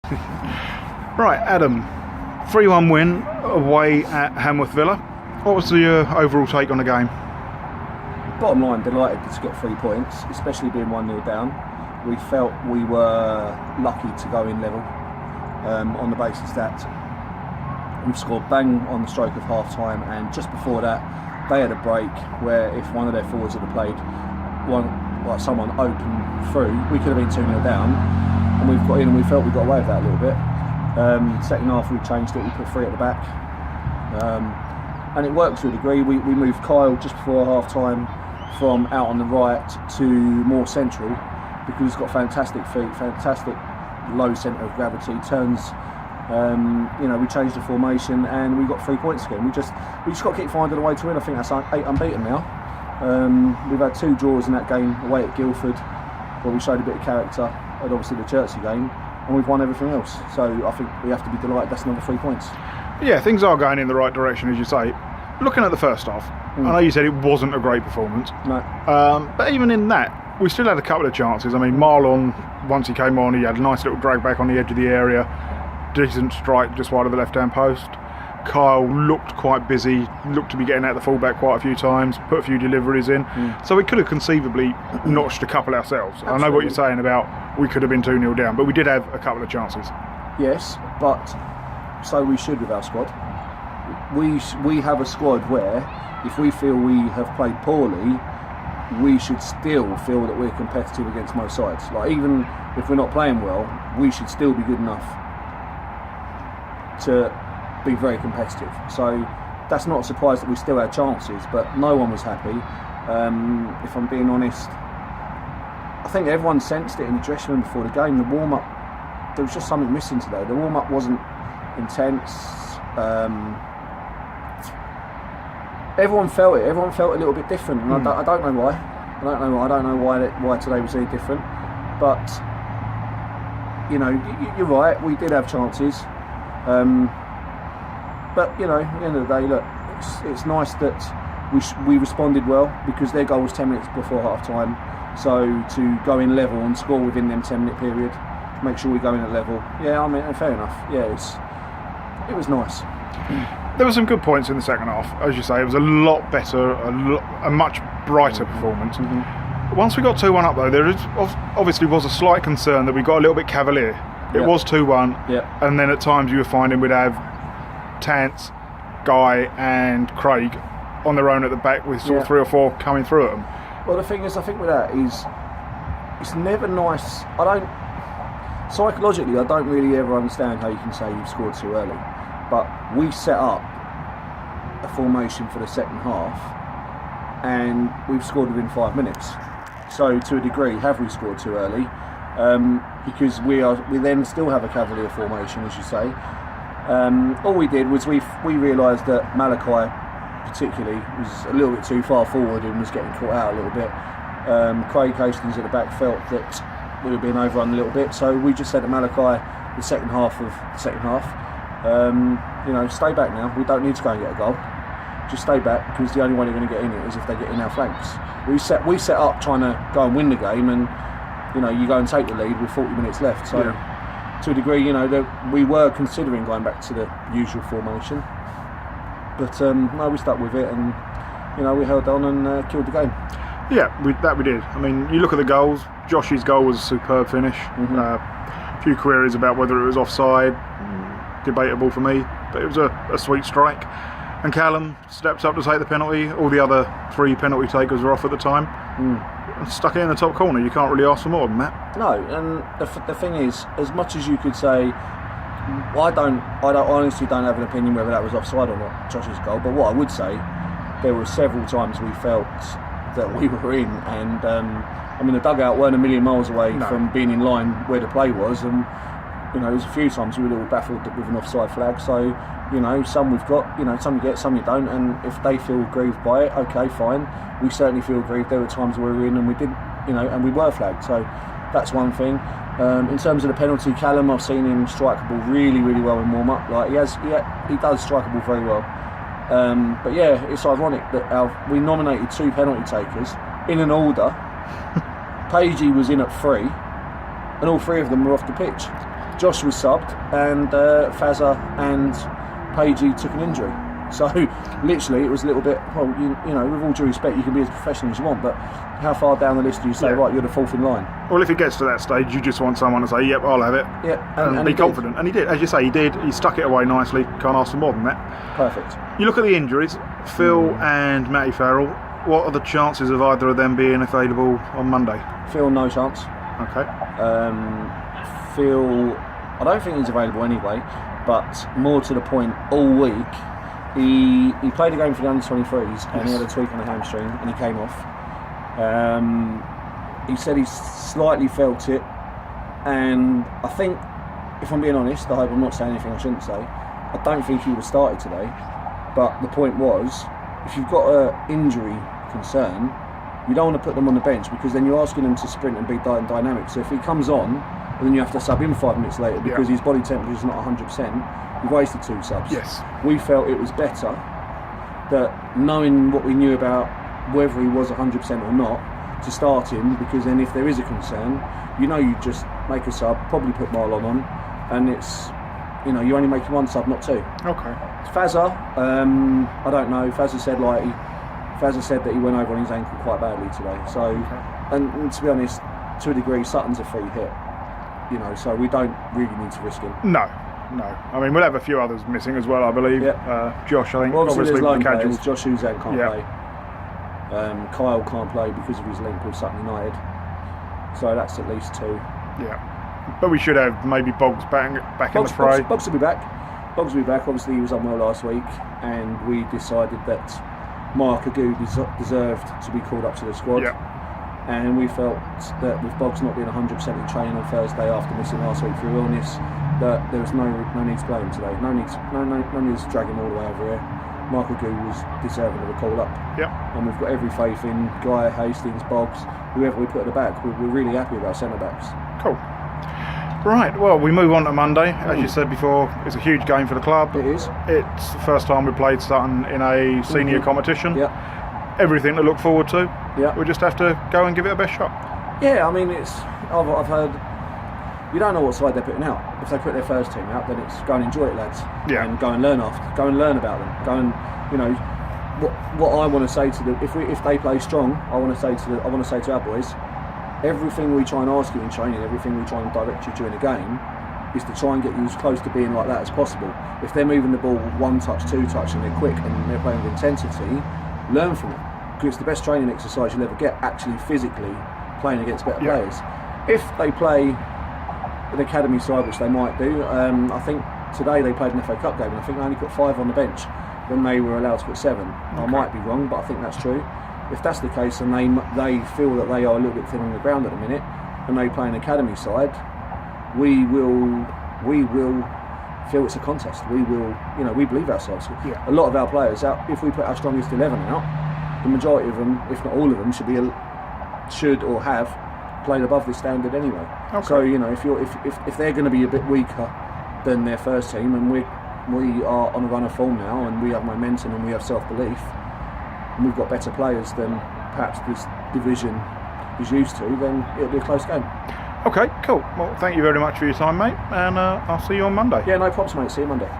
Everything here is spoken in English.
Right, Adam, 3-1 win away at Hanworth Villa. What was your overall take on the game? Bottom line, delighted to get 3 points, especially being 1-0 down. We felt we were lucky to go in level on the basis that we've scored bang on the stroke of half time, and just before that they had a break where if one of their forwards had played someone open through, we could have been 2-0 down, and we've got in and we felt we got away with that a little bit. Second half we changed it, we put 3 at the back, and it worked to a degree. We moved Kyle just before half time from out on the right to more central because he's got fantastic feet, fantastic low centre of gravity, turns. We changed the formation and we got 3 points again. We just got to keep finding a way to win. I think that's 8 unbeaten now. We've had 2 draws in that game away at Guildford, where we showed a bit of character, and obviously the Chertsey game, and we've won everything else. So I think we have to be delighted. That's another 3 points. Yeah, things are going in the right direction, as you say. Looking at the first half, I know you said it wasn't a great performance. No. But even in that, we still had a couple of chances. I mean, Marlon, once he came on, he had a nice little drag back on the edge of the area. Decent strike just wide of the left-hand post. Kyle looked quite busy, looked to be getting out the fullback quite a few times, put a few deliveries in. So we could have conceivably notched a couple ourselves. Absolutely. I know what you're saying about we could have been 2-0 down, but we did have a couple of chances. Yes, but so we should with our squad. We have a squad where if we feel we have played poorly, we should still feel that we're competitive against most sides. Like, even if we're not playing well, we should still be good enough to be very competitive. So that's not a surprise that we still had chances, but no one was happy. If I'm being honest, I think everyone sensed it in the dressing room before the game. The warm-up, there was just something missing today. The warm-up wasn't intense. Everyone felt it. Everyone felt a little bit different, and I don't know why. I don't know why today was any different. But you're right. We did have chances, but at the end of the day, look, it's nice that we responded well, because their goal was 10 minutes before half time. So to go in level and score within them 10-minute period, make sure we go in at level. Yeah, I mean, fair enough. Yeah, it was nice. There were some good points in the second half, as you say. It was a lot better, a much brighter performance. Once we got 2-1 up, though, there obviously was a slight concern that we got a little bit cavalier. It was 2-1, and then at times you were finding we'd have Tance, Guy and Craig on their own at the back with sort of 3 or 4 coming through at them. Well, the thing is, I think with that is, it's never nice. Psychologically, I don't really ever understand how you can say you've scored too early. But we set up a formation for the second half, and we've scored within 5 minutes. So to a degree, have we scored too early? Because we then still have a cavalier formation, as you say. All we did was we realised that Malachi particularly was a little bit too far forward and was getting caught out a little bit. Craig Hastings at the back felt that we were being overrun a little bit, so we just said to Malachi the second half, stay back now. We don't need to go and get a goal. Just stay back, because the only way you're going to get in it is if they get in our flanks. We set up trying to go and win the game, and you go and take the lead with 40 minutes left. So to a degree, we were considering going back to the usual formation, but no, we stuck with it, and we held on and killed the game. Yeah, we did. I mean, you look at the goals. Josh's goal was a superb finish. A few queries about whether it was offside. Debatable for me, but it was a sweet strike. And Callum steps up to take the penalty. All the other 3 penalty takers were off at the time. Stuck it in the top corner. You can't really ask for more than that. No, and the thing is, as much as you could say, I honestly don't have an opinion whether that was offside or not, Josh's goal. But what I would say, there were several times we felt that we were in, and the dugout weren't a million miles away from being in line where the play was, and there was a few times we were a little baffled with an offside flag. So, some we've got, some you get, some you don't, and if they feel aggrieved by it, okay, fine. We certainly feel aggrieved. There were times where we were in and we didn't, and we were flagged. So that's one thing. In terms of the penalty, Callum, I've seen him strike the ball really, really well in warm-up. Like, he does strike the ball very well. But yeah, it's ironic that we nominated 2 penalty takers in an order. Pagey was in at 3, and all 3 of them were off the pitch. Josh was subbed, and Fazza and Pagey took an injury. So literally it was a little bit, well, you know, with all due respect, you can be as professional as you want, but how far down the list do you say, right, you're the fourth in line? Well, if it gets to that stage, you just want someone to say, yep, I'll have it. Yeah, and be confident. And he did, as you say, he stuck it away nicely. Can't ask for more than that. Perfect. You look at the injuries, Phil and Matty Farrell. What are the chances of either of them being available on Monday? Phil, no chance. Okay. Phil, I don't think he's available anyway, but more to the point, all week, he played a game for the under-23s and he had a tweak on the hamstring and he came off. He said he slightly felt it, and I think, if I'm being honest, I hope I'm not saying anything I shouldn't say, I don't think he would have started today, but the point was, if you've got an injury concern, you don't want to put them on the bench because then you're asking them to sprint and be dynamic. So if he comes on and then you have to sub him 5 minutes later because his body temperature is not 100%, you've wasted 2 subs. Yes. We felt it was better that, knowing what we knew about whether he was 100% or not, to start him, because then if there is a concern, you know, you just make a sub, probably put Marlon on, and it's, you know, you're only making 1 sub, not 2. Okay. Fazza, I don't know. Fazza said that he went over on his ankle quite badly today. So, and to be honest, to a degree, Sutton's a free hit. You know, so we don't really need to risk him. No. I mean, we'll have a few others missing as well, I believe. Yeah. Josh, I think, well, obviously there's lone casuals. players. Josh Uzan can't play. Kyle can't play because of his link with Sutton United. So that's at least 2. Yeah. But we should have maybe Boggs back in the fray. Boggs will be back. Obviously, he was unwell last week, and we decided that Mark Agu deserved to be called up to the squad. Yeah. And we felt that with Boggs not being 100% in training on Thursday after missing last week through illness, that there was no need to play him today. No need to drag him all the way over here. Mark Agu was deserving of a call up. Yeah. And we've got every faith in Guy, Hastings, Boggs, whoever we put at the back. We're really happy with our centre backs. Cool. Right, well, we move on to Monday. As you said before, it's a huge game for the club. It is. It's the first time we played Sutton in a senior competition. Yeah. Everything to look forward to. Yeah. We just have to go and give it a best shot. Yeah, I mean, I've heard, you don't know what side they're putting out. If they put their first team out, then it's go and enjoy it, lads. Yeah. And go and learn go and learn about them. Go and, you know, what I want to say to them, if they play strong, I want to say to our boys, everything we try and ask you in training, everything we try and direct you during a game, is to try and get you as close to being like that as possible. If they're moving the ball 1 touch, 2 touch, and they're quick and they're playing with intensity, learn from it. Because it's the best training exercise you'll ever get, actually physically playing against better players. If they play an academy side, which they might do, I think today they played an FA Cup game and I think they only put 5 on the bench when they were allowed to put 7. I might be wrong, but I think that's true. If that's the case and they feel that they are a little bit thin on the ground at the minute and they play an academy side, we will feel it's a contest. We will, you know, we believe ourselves. Yeah. A lot of our players out, if we put our strongest 11 out, the majority of them, if not all of them, should or have played above this standard anyway. Okay. So, you know, if they're going to be a bit weaker than their first team, and we are on a run of form now, and we have momentum and we have self-belief, and we've got better players than perhaps this division is used to, then it'll be a close game. Okay, cool. Well, thank you very much for your time, mate, and I'll see you on Monday. Yeah, no props, mate. See you Monday.